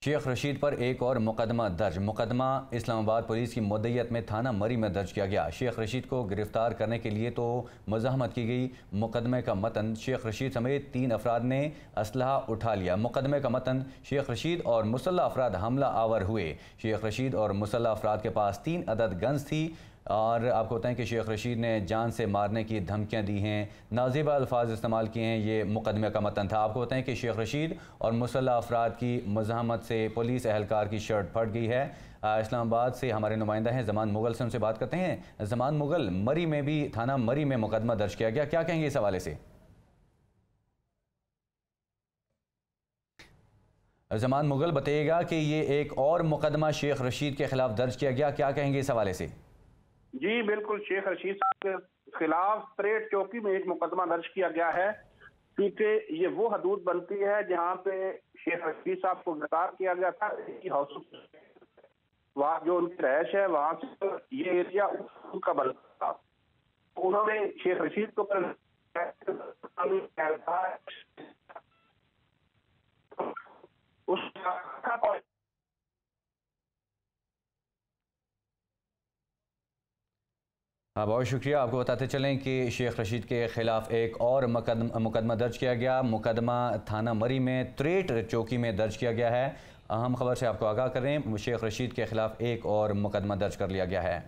शेख रशीद पर एक और मुकदमा दर्ज। मुकदमा इस्लामाबाद पुलिस की मुद्दईयत में थाना मरी में दर्ज किया गया। शेख रशीद को गिरफ्तार करने के लिए तो मज़ाहमत की गई। मुकदमे का मतन, शेख रशीद समेत 3 अफराद ने असलहा उठा लिया। मुकदमे का मतन, शेख रशीद और मुसल्लह अफराद हमला आवर हुए। शेख रशीद और मुसल्लह अफराद के पास 3 अदद गन्स थी और आपको बताएं कि शेख रशीद ने जान से मारने की धमकियां दी हैं, नाज़िबा अल्फाज इस्तेमाल किए हैं। ये मुकदमे का मतन था। आपको बताएं कि शेख रशीद और मुसल्लह अफराद की मज़ाहमत से पुलिस एहलकार की शर्ट फट गई है। इस्लामाबाद से हमारे नुमाइंदा हैं ज़मान मुगल, से उनसे बात करते हैं। ज़मान मुगल, मरी में भी थाना मरी में मुकदमा दर्ज किया गया, क्या कहेंगे इस हवाले से? ज़मान मुगल, बताइएगा कि ये एक और मुकदमा शेख रशीद के खिलाफ दर्ज किया गया, क्या कहेंगे इस हवाले से? जी बिल्कुल, शेख रशीद साहब के खिलाफ परेड चौकी में एक मुकदमा दर्ज किया गया है, क्योंकि ये वो हदूद बनती है जहां पे शेख रशीद साहब को गिरफ्तार किया गया था। वहाँ जो उनकी रहायश है वहां से ये एरिया उनका बनता था। उन्होंने शेख रशीद को उस हाँ, बहुत शुक्रिया। आपको बताते चलें कि शेख रशीद के ख़िलाफ़ एक और मुकदमा दर्ज किया गया। मुकदमा थाना मरी में त्रेट चौकी में दर्ज किया गया है। अहम खबर से आपको आगाह करें, शेख रशीद के ख़िलाफ़ एक और मुकदमा दर्ज कर लिया गया है।